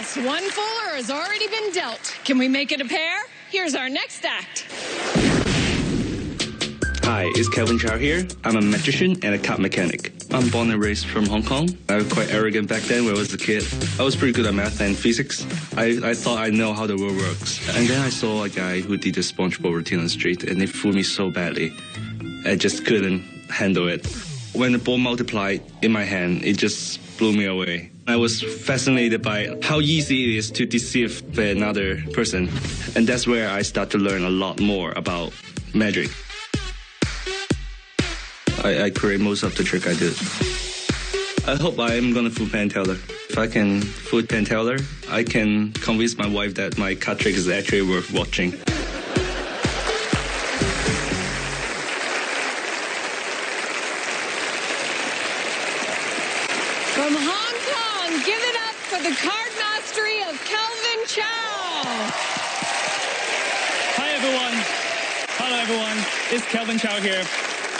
Yes, one fuller has already been dealt. Can we make it a pair? Here's our next act. Hi, it's Kelvin Chow here. I'm a magician and a card mechanic. I'm born and raised from Hong Kong. I was quite arrogant back then when I was a kid. I was pretty good at math and physics. I thought I know how the world works. And then I saw a guy who did a SpongeBob routine on the street, and it fooled me so badly. I just couldn't handle it. When the ball multiplied in my hand, it just blew me away. I was fascinated by how easy it is to deceive another person. And that's where I started to learn a lot more about magic. I create most of the trick I did. I hope I am going to fool Penn Teller. If I can fool Penn Teller, I can convince my wife that my card trick is actually worth watching. From Hong Kong, give it up for the card mastery of Kelvin Chow. Hi, everyone. Hello, everyone. It's Kelvin Chow here.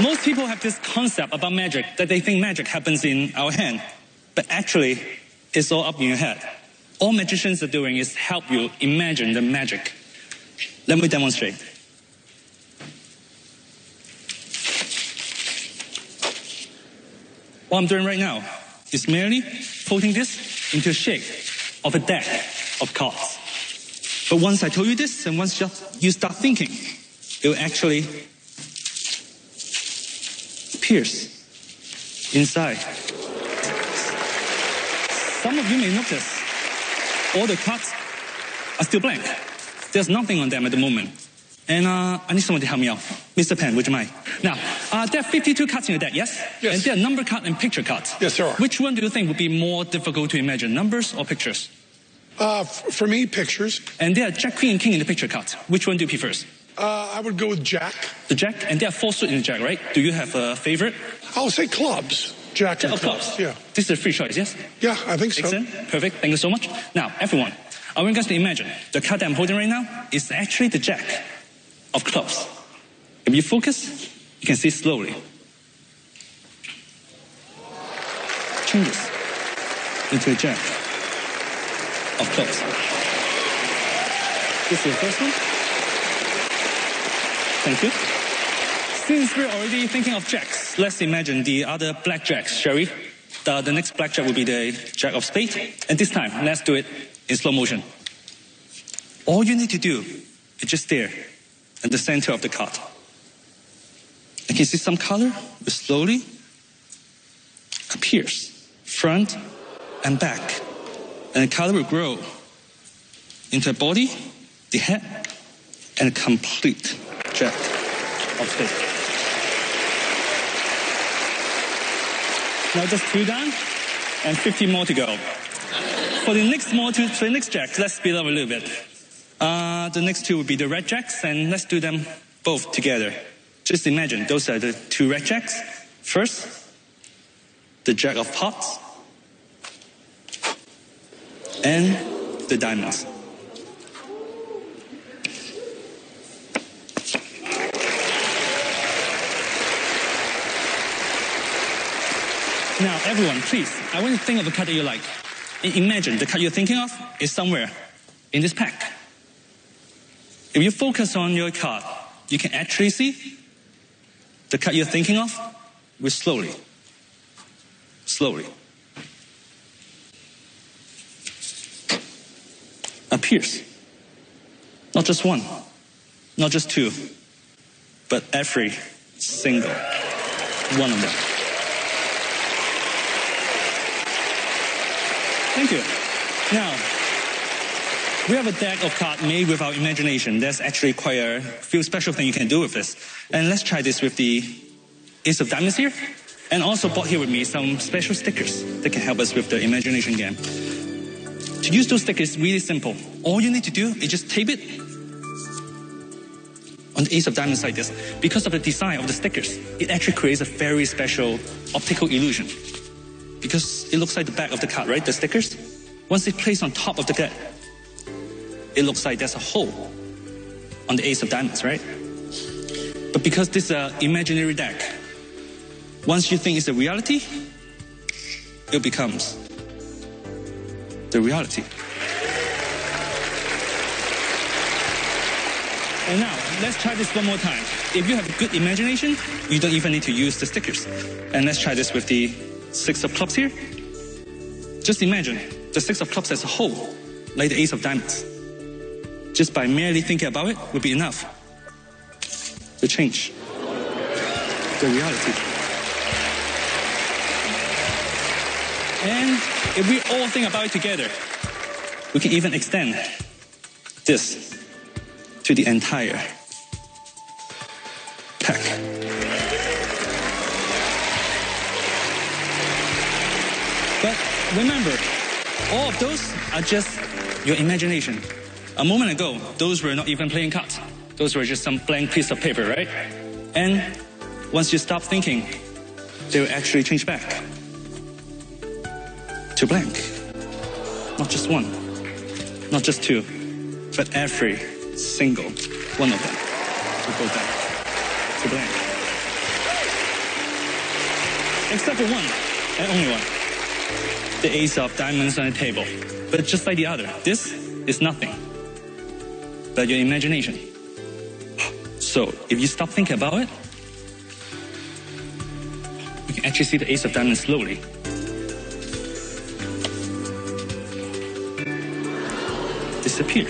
Most people have this concept about magic, that they think magic happens in our hand. But actually, it's all up in your head. All magicians are doing is help you imagine the magic. Let me demonstrate. What I'm doing right now is merely putting this into a shape of a deck of cards. But once I told you this, and once you start thinking, it will actually pierce inside. Some of you may notice all the cards are still blank. There's nothing on them at the moment. And I need someone to help me out. Mr. Penn, would you mind? Now, there are 52 cards in the deck, yes? Yes. And there are number cards and picture cards. Yes, there are. Which one do you think would be more difficult to imagine, numbers or pictures? For me, pictures. And there are Jack, Queen, and King in the picture cards. Which one do you prefer? I would go with Jack. The Jack, and there are 4 suits in the Jack, right? Do you have a favorite? I'll say clubs. Jack and clubs. Yeah. This is a free choice, yes? Yeah, I think so. Excellent. Perfect. Thank you so much. Now, everyone, I want you guys to imagine the card that I'm holding right now is actually the Jack of clubs. If you focus, you can see slowly. Changes into a Jack of clubs. This is the first one. Thank you. Since we're already thinking of jacks, let's imagine the other black jacks, shall we? The next black jack will be the Jack of spades. And this time, let's do it in slow motion. All you need to do is just stare at the center of the card. You can see some color will slowly appears, front and back. And the color will grow into a body, the head, and a complete Jack of spades. Now just 2 down and 50 more to go. For the next Jack, let's speed up a little bit. The next 2 will be the red Jacks, and let's do them both together. Just imagine those are the 2 red Jacks. First, the Jack of Hearts and the diamonds. Now, everyone, please, I want you to think of a card that you like. Imagine the card you're thinking of is somewhere in this pack. If you focus on your card, you can actually see the card you're thinking of will slowly appears. Not just 1, not just 2, but every single one of them. Thank you. Now, we have a deck of cards made with our imagination. There's actually quite a few special things you can do with this. And let's try this with the Ace of Diamonds here. And also brought here with me some special stickers that can help us with the imagination game. To use those stickers is really simple. All you need to do is just tape it on the Ace of Diamonds like this. Because of the design of the stickers, it actually creates a very special optical illusion. Because it looks like the back of the card, right? The stickers. Once it's placed on top of the deck, it looks like there's a hole on the Ace of Diamonds, right? But because this is an imaginary deck, once you think it's a reality, it becomes the reality. And now, let's try this one more time. If you have a good imagination, you don't even need to use the stickers. And let's try this with the 6 of clubs here. Just imagine the 6 of clubs as a whole, like the ace of diamonds. Just by merely thinking about it would be enough to change the reality. And if we all think about it together, we can even extend this to the entire pack. But remember, all of those are just your imagination. A moment ago, those were not even playing cards. Those were just some blank piece of paper, right? And once you stop thinking, they will actually change back to blank. Not just one, not just two, but every single one of them will go back to blank. Except for one, and only one. The ace of diamonds on the table. But just like the other, this is nothing but your imagination. So if you stop thinking about it, you can actually see the ace of diamonds slowly disappear.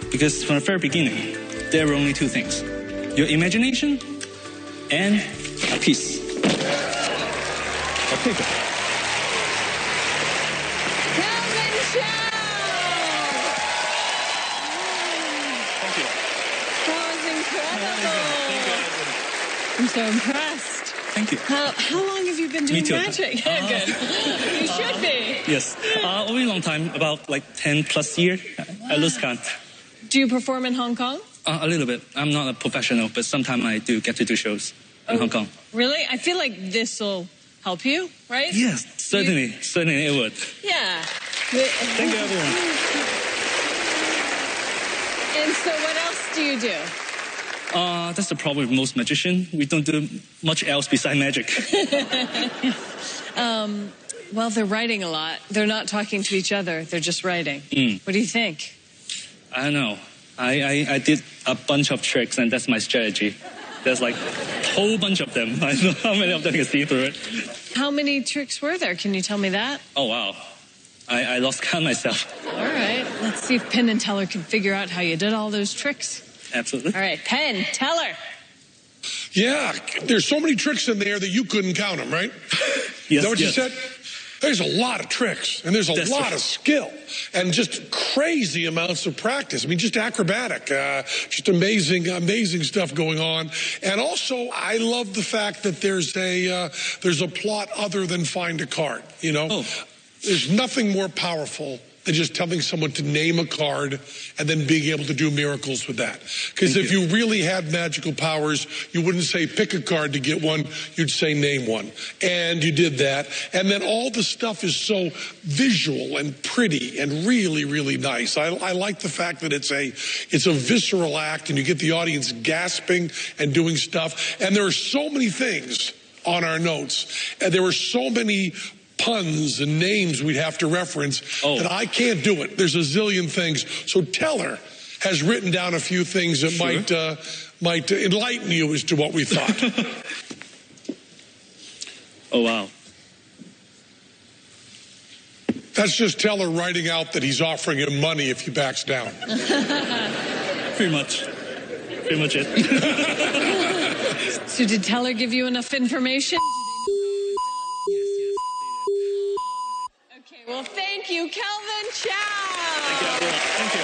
Because from the very beginning, there were only two things: your imagination and a piece of paper. Kelvin Chow! Thank you. That was incredible. I'm so impressed. Thank you. How long have you been doing too. magic? Good. You should be. Yes. Only a long time, about like 10 plus years. I lose count. Do you perform in Hong Kong? A little bit. I'm not a professional, but sometimes I do get to do shows in Hong Kong. Really? I feel like this will help you, right? Yes, certainly. Certainly it would. Yeah. Thank you, everyone. And so what else do you do? That's the problem with most magicians. We don't do much else besides magic. Well, they're writing a lot. They're not talking to each other. They're just writing. What do you think? I don't know. I did a bunch of tricks, and that's my strategy. There's like a whole bunch of them. I don't know how many of them can see through it. How many tricks were there? Can you tell me that? Oh, wow. I lost count myself. All right. Let's see if Penn and Teller can figure out how you did all those tricks. Absolutely. All right, Penn, Teller. Yeah, there's so many tricks in there that you couldn't count them, right? Yes, Is that what yes. you said? There's a lot of tricks, and there's a lot of skill, and just crazy amounts of practice. I mean, just acrobatic, just amazing stuff going on. And also, I love the fact that there's a plot other than find a card. You know, there's nothing more powerful than just telling someone to name a card and then being able to do miracles with that. Because if you really had magical powers, you wouldn't say pick a card to get one, you'd say name one. And you did that. And then all the stuff is so visual and pretty and really, really nice. I like the fact that it's a visceral act and you get the audience gasping and doing stuff. And there are so many things on our notes. And there were so many puns and names we'd have to reference that I can't do it. There's a zillion things. So Teller has written down a few things that might enlighten you as to what we thought. Oh, wow. That's just Teller writing out that he's offering him money if he backs down. Pretty much. Pretty much it. So did Teller give you enough information? Okay, well, thank you, Kelvin Chow. Thank you, everyone. Thank you.